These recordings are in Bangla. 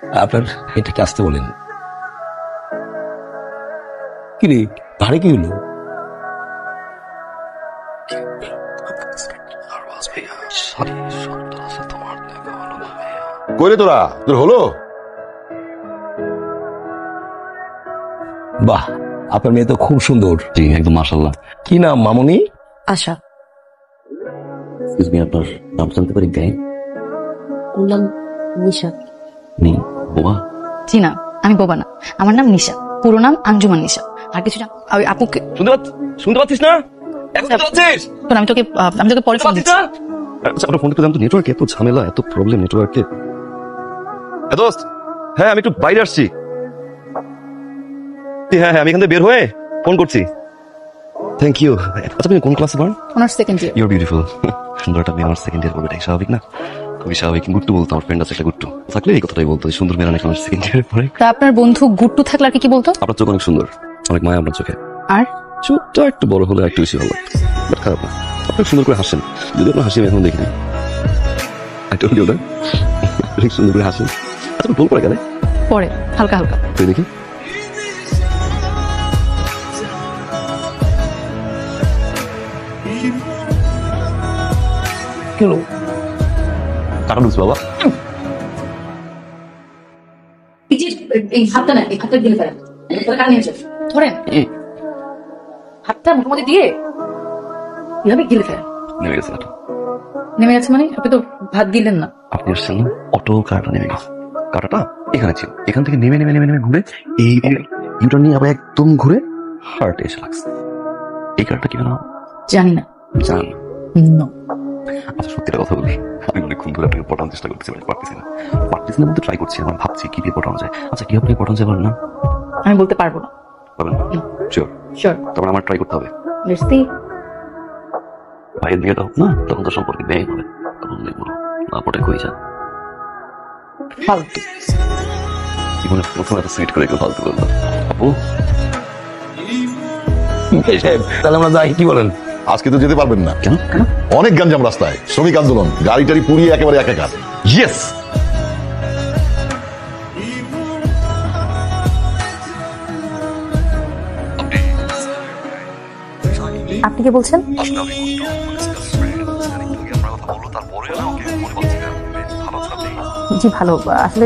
আপনার এটাকে আসতে বলেন। কি রে, ভাড়ে কি হলো? কইরে তোরা তোর হলো? বাহ, আপনার মেয়ে তো খুব সুন্দর। জি একদম মাশাআল্লাহ। কি নাম মামুনি? আশা। আপনার নাম জানতে পারি? গায়ে নাম নিশা। নেই বোবা? জি না, আমি বোবা না, আমার নাম নিশা, পুরো নাম আঞ্জুমান নিশা। আর কিছু না, আপুকে শুনতে পাচ্ছিস না? এখন শুনতে পাচ্ছিস? শোন, আমি তোকে পরে ফোন দিচ্ছি। আচ্ছা আপনার ফোনটা তো নেটওয়ার্ক এত ঝামেলা, এত প্রবলেম নেটওয়ার্কে। দোস্ত, হ্যাঁ আমি একটু বাইরে আসছি। হ্যাঁ হ্যাঁ আমি এখান থেকে বের হয়ে ফোন করছি। Thank you. আচ্ছা আপনি কোন ক্লাসে পড়েন? Honours second year. You're beautiful. সুন্দর একটা মেয়ে আমার সেকেন্ড ইয়ার পড়বে, এটাই স্বাভাবিক না? খুবই স্বাভাবিক। গুট্টু বলতো, আমার ফ্রেন্ড আছে একটা গুট্টু, থাকলে এই কথাটাই বলতো, সুন্দর মেয়েরা নাকি আমার সেকেন্ড ইয়ারে পড়ে। তা আপনার বন্ধু গুট্টু থাকলে আর কি বলতো? আপনার চোখ অনেক সুন্দর, অনেক মায়া আপনার চোখে। আর চোখটা একটু বড় হলে একটু বেশি ভালো লাগতো, বাট খারাপ না। আপনি সুন্দর করে হাসেন, যদি আপনার হাসি আমি এখন দেখিনি। একটা ভিডিও না অনেক সুন্দর করে হাসেন। আচ্ছা বল পড়ে গেলে পরে হালকা হালকা। তুই দেখি। কেন? কাটা লুজ বাবা। এই হাতটা না, এই হাতটা দিয়ে ফেলেন, ধরেন হাতটা মোটামুটি দিয়ে এভাবে গিলে ফেলেন। নেমে গেছে কাটা। নেমে গেছে মানে? আপনি তো ভাত দিলেন না। আপনি আসছেন না, অটো কাটা নেমে গেছে। কাটাটা এখানে ছিল, এখান থেকে নেমে নেমে নেমে নেমে ঘুরে এই ইউটার নিয়ে আবার একদম ঘুরে হার্টে এসে লাগছে। এই কাটাটা কি না জানি না। জান। No. আচ্ছা সত্যিটা কথা বলি, আমি অনেকক্ষণ ধরে আপনাকে পটানোর চেষ্টা করতেছি, পারতেছি না বলতে ট্রাই করছি। আমার ভাবছি কি দিয়ে পটানো যায়। আচ্ছা কি আপনি পটানো যায় বলেন না? আমি বলতে পারবো না। পারবেন না? শিওর? শিওর। তারপরে আমার ট্রাই করতে হবে। Let's see. ভাইয়ের বিয়েটা হোক না, তখন তো সম্পর্কে ব্যয় হবে, তখন দেখবো না পটে কই যা। ফালতু। জীবনে প্রথম এত সুইট করে কেউ ফালতু করলো। আপু সাহেব, তাহলে আমরা যাই, কি বলেন? আজকে তো যেতে পারবেন না। কেন? অনেক গাঞ্জাম রাস্তায়, শ্রমিক আন্দোলন, গাড়ি টাড়ি পুড়িয়ে একেবারে একাকার। ইয়েস। আপনি কি বলছেন? জি ভালো। আসলে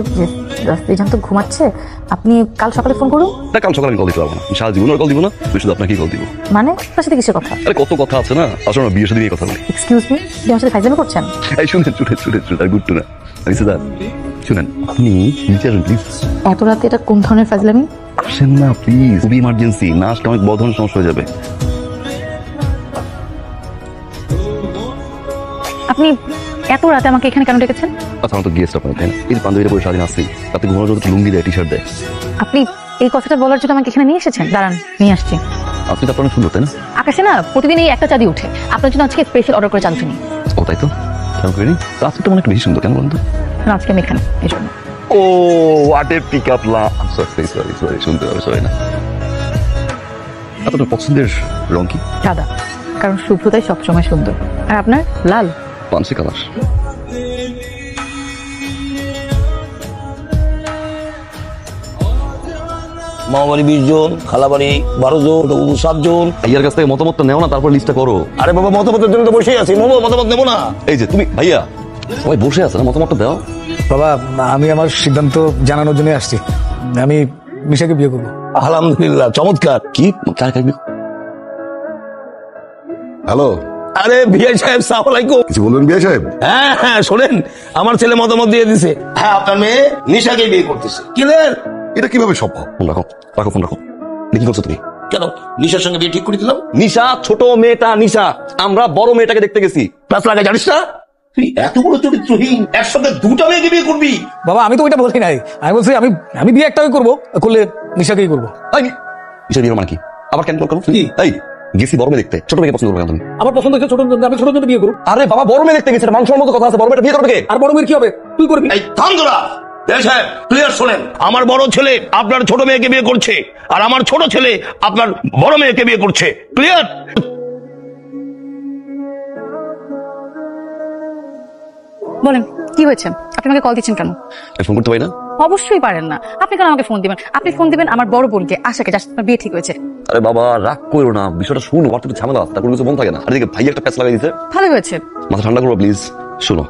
রিজান তো ঘুমাচ্ছে, আপনি কাল সকালে ফোন করুন। না কাল সকালে আমি কল দিতে পারবো না, আমি সারা জীবন আর কল দিব না, তুই শুধু আপনাকেই কল দিব। মানে আপনার সাথে কিসের কথা? আরে কত কথা আছে না, আসলে আমার বিয়ের সাথে নিয়ে কথা বলি। এক্সকিউজ মি, আপনি আমার সাথে ফাইজলামি করছেন? এই শুনেন আর গুড টু না। আমি সুদা শুনেন, আপনি বিচারেন প্লিজ। এত রাতে এটা কোন ধরনের ফাইজলামি? আসেন না প্লিজ, খুবই ইমার্জেন্সি, না আসলে অনেক বড় ধরনের সমস্যা হয়ে যাবে। আপনি এত রাতে আমাকে এখানে কেন ডেকেছেন? আচ্ছা আমার তো গেস্ট আপনার, তাই না? এই পাঞ্জাবিটা পরে সারাদিন আসছি, তাতে ঘুমানোর জন্য লুঙ্গি দেয়, টি শার্ট দেয়। আপনি এই কথাটা বলার জন্য আমাকে এখানে নিয়ে এসেছেন? দাঁড়ান, নিয়ে আসছি। আপনি তো আপনার অনেক সুন্দর, তাই না? আকাশে না প্রতিদিন এই একটা চাঁদি উঠে, আপনার জন্য আজকে স্পেশাল অর্ডার করে চাঁদ উঠিনি। ও তাই তো, খেয়াল করিনি তো। আজকে তো অনেক বেশি সুন্দর, কেন বলুন তো? আজকে আমি এখানে এই জন্য। ও হোয়াট এ পিক আপ লা। সরি শুনতে হবে, সরি না। আপনার পছন্দের রং কি? সাদা, কারণ শুভ্রতাই সবসময় সুন্দর। আর আপনার? লাল। পানসি কালার। মামা বাড়ি 20 জন, খালা বাড়ি 12 জন, 7 জন। ভাইয়ার কাছ থেকে মতামতটা নেও না, তারপর লিস্টটা করো। আরে বাবা, মতামতের জন্য তো বসেই আছি। মামা মতামত নেবো না? এই যে তুমি ভাইয়া, সবাই বসে আছে না, মতামতটা দাও। বাবা, আমি আমার সিদ্ধান্ত জানানোর জন্য আসছি। আমি মিশাকে বিয়ে করবো। আলহামদুলিল্লাহ, চমৎকার। কি কার কার বিয়ে? হ্যালো, আরে বিআই সাহেব, সালাম আলাইকুম। কিছু বলবেন বিয়ে সাহেব? হ্যাঁ হ্যাঁ, শোনেন, আমার ছেলে মতামত দিয়ে দিছে। হ্যাঁ, আপনার মেয়ে নিশাকে বিয়ে করতেছে। ক্লিয়ার? এটা কিভাবে সম্ভব? ফোন রাখো ফোন রাখো। দেখি করছো তুমি? কেন, নিশার সঙ্গে বিয়ে ঠিক করে দিলাম। নিশা ছোট মেয়েটা নিশা, আমরা বড় মেয়েটাকে দেখতে গেছি। প্লাস লাগে, জানিস না তুই এত বড় চরিত্রহীন, একসাথে দুটা মেয়েকে বিয়ে করবি? বাবা, আমি তো ওইটা বলি নাই। আমি বলছি আমি বিয়ে একটাই করবো, করলে মিশাকেই করবো। নিশা বিয়ে মানে কি? আবার কেন করো? এই গেছি বড় মেয়ে দেখতে, ছোট মেয়েকে পছন্দ করবে না তুমি? আমার পছন্দ হচ্ছে ছোট, আমি ছোট জন্য বিয়ে করবো। আরে বাবা, বড় মেয়ে দেখতে গেছে, মাংসের মতো কথা আছে, বড় মেয়েটা বিয়ে করবে কে? আর বড় মেয়ের কি হবে? তুই করবি। এই থাম তোরা। সাহেব ক্লিয়ার শোনেন, আমার বড় ছেলে আপনার ছোট মেয়েকে বিয়ে করছে, আর আমার ছোট ছেলে আপনার বড় মেয়েকে বিয়ে করছে। ক্লিয়ার? বলেন কি হয়েছে? আপনি আমাকে কল দিচ্ছেন কেন? ফোন করতে পারি না? অবশ্যই পারেন না। আপনি কেন আমাকে ফোন দিবেন? আপনি ফোন দিবেন আমার বড় বোনকে, আশাকে, যার সাথে আপনার বিয়ে ঠিক হয়েছে। আরে বাবা রাগ করো না, বিষয়টা শুনো, আমার তো একটু ঝামেলা, তার কোনো কিছু মন থাকে না। আর এদিকে ভাই একটা প্যাচ লাগাই দিতে। ভালো হয়েছে। মাথা ঠান্ডা করো প্লিজ। শোনো,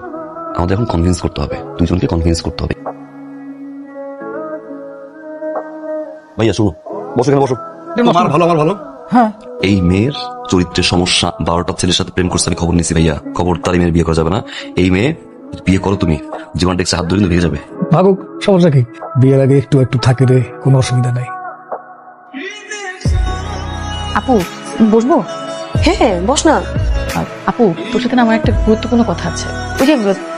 আমাদের এখন কনভিন্স করতে হবে, দুজনকে কনভিন্স করতে হবে। ভাইয়া শোনো, বসো এখানে বসো। আমার ভালো আমার ভালো। হ্যাঁ, এই মেয়ের চরিত্রের সমস্যা, 12টা ছেলের সাথে প্রেম করছে আমি খবর নিছি ভাইয়া। খবরদার এই মেয়ের বিয়ে করা যাবে না। এই মেয়ে বিয়ে করো তুমি, জীবনটা একটু হাত ধরে কিন্তু ভেঙে যাবে। ভাগুক, সমস্যা কি? বিয়ের আগে একটু একটু থাকে রে, কোনো অসুবিধা নাই। আপু বসবো? হ্যাঁ বস না। আপু তোর সাথে না আমার একটা গুরুত্বপূর্ণ কথা আছে। ওই যে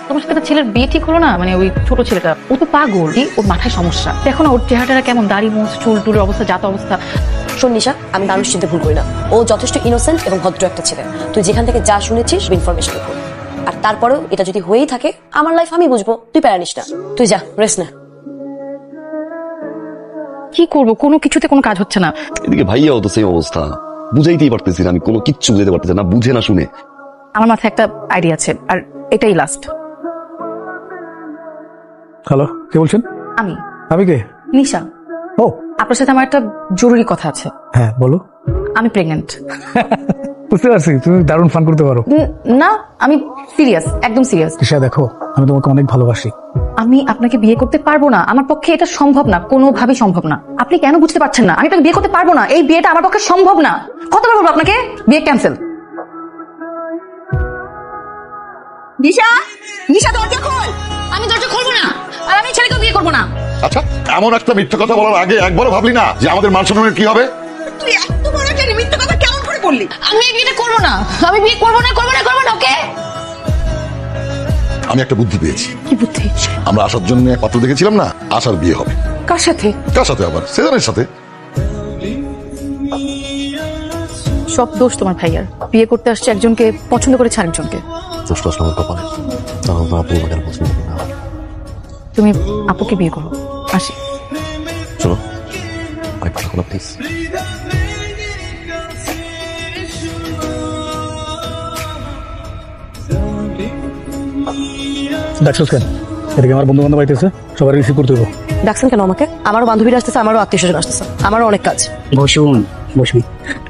তোমার সাথে একটা ছেলের বিয়ে ঠিক হলো না, মানে ওই ছোট ছেলেটা, ও তো পাগল, ওর মাথায় সমস্যা। দেখো না ওর চেহারাটা কেমন, দাড়ি মোচ চুল টুলের অবস্থা, যা তো অবস্থা। শোন নিশা, আমি মানুষ চিনতে ভুল করি না। ও যথেষ্ট ইনোসেন্ট এবং ভদ্র একটা ছেলে। তুই যেখান থেকে যা শুনেছিস ইনফরমেশন কর। আর তারপরেও এটা যদি হয়েই থাকে, আমার লাইফ আমি বুঝবো, তুই প্যারা নিস না। তুই যা, রেস্ট না। কি করবো, কোনো কিছুতে কোনো কাজ হচ্ছে না। এদিকে ভাইয়াও তো সেই অবস্থা, বুঝাইতেই পারতেছি না আমি, কোনো কিচ্ছু বুঝাইতে পারতেছি না, বুঝে না শুনে। আমার মাথায় একটা আইডিয়া আছে, আর এটাই লাস্ট। হ্যালো, কে বলছেন? আমি কে? নিশা, ও আপনার সাথে আমার একটা জরুরি কথা আছে। হ্যাঁ বলো। আমি প্রেগনেন্ট। বুঝতে পারছি, তুমি দারুণ ফান করতে পারো। না, আমি সিরিয়াস, একদম সিরিয়াস। ঈশা দেখো, আমি তোমাকে অনেক ভালোবাসি। আমি আপনাকে বিয়ে করতে পারবো না, আমার পক্ষে এটা সম্ভব না, কোনোভাবেই সম্ভব না। আপনি কেন বুঝতে পারছেন না? আমি আপনাকে বিয়ে করতে পারবো না, এই বিয়েটা আমার পক্ষে সম্ভব না। কতবার বলবো আপনাকে, বিয়ে ক্যান্সেল। নিশা, নিশা দরজা খোল। আমি দরজা খুলবো না, আর আমি ছেলেকেও বিয়ে করবো না। আচ্ছা, এমন একটা মিথ্যে কথা বলার আগে একবারও ভাবলি না যে আমাদের মান সম্মানের কি হবে? তুই এত বড় একটা মিথ্যা কথা কেমন করে বললি? আমি এই বিয়েটা করবো না, আমি বিয়ে করবো না, করবো না, করবো না। ওকে, আমি একটা বুদ্ধি পেয়েছি। কি বুদ্ধি? আমরা আসার জন্য এক পাত্র দেখেছিলাম না, আসার বিয়ে হবে। কার সাথে? কার সাথে আবার? সেজানের সাথে। সব দোষ তোমার ভাইয়ার। বিয়ে করতে আসছে একজনকে, পছন্দ করেছে আরেকজনকে। দোষটা আসলে আমার কপালে, তাহলে তো আপনি আমাকে আর পছন্দ করেন না। তুমি আপুকে বিয়ে করো। আসি। শোনো, আরেকটা কথা প্লিজ। ডাকছিস কেন? এদিকে আমার বন্ধু বান্ধব আইতেছে, সবাই রিসিভ করতে দেবো। ডাকছেন কেন আমাকে? আমারও বান্ধবীরা আসতেছে, আমারও আত্মীয় স্বজন আসতেছে, আমারও অনেক কাজ। বসুন বসুন,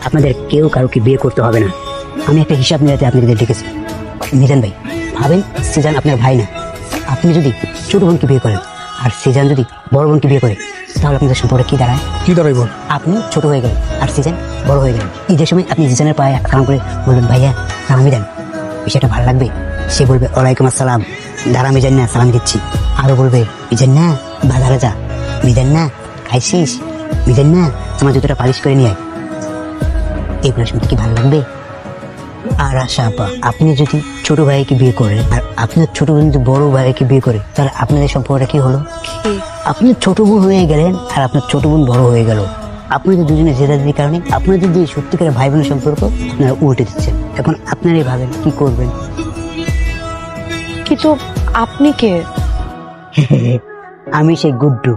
আপনাদের কেউ কারোকে বিয়ে করতে হবে না। আমি একটা হিসাব মিলাতে আপনাদের ডেকেছি। মিজান ভাই, ভাবেন সিজান আপনার ভাই না। আপনি যদি ছোট বোনকে বিয়ে করেন আর সিজান যদি বড় বোনকে বিয়ে করে, তাহলে আপনাদের সম্পর্কে কি দাঁড়ায়? কি দাঁড়াইব? আপনি ছোট হয়ে গেলেন আর সিজান বড় হয়ে গেলেন। ঈদের সময় আপনি সিজানের পায়ে কাম করে বলবেন ভাইয়া সালামি দেন, বিষয়টা ভালো লাগবে। সে বলবে ওয়ালাইকুম আসসালাম, দাঁড়া মিজান না সালামি দিচ্ছি। আরো বলবে মিজান না বাজারে রাজা, মিজান না খাইছিস, মিজান না তোমার জুতোটা পালিশ করে নিয়ে আয়। এগুলো শুনতে কি ভালো লাগবে? আর আশা আপা, আপনি যদি ছোট ভাইকে বিয়ে করেন আর আপনার ছোট বোন যদি বড় ভাইকে বিয়ে করে, তাহলে আপনাদের সম্পর্কটা কি হলো? আপনি ছোট বোন হয়ে গেলেন আর আপনার ছোট বোন বড় হয়ে গেল। আপনাদের দুজনে জেদাজেদির কারণে আপনাদের যে সত্যিকারের ভাই বোনের সম্পর্ক আপনারা উল্টে দিচ্ছেন। এখন আপনারাই ভাবেন কি করবেন। কিন্তু আপনি কে? আমি সেই গুড্ডু,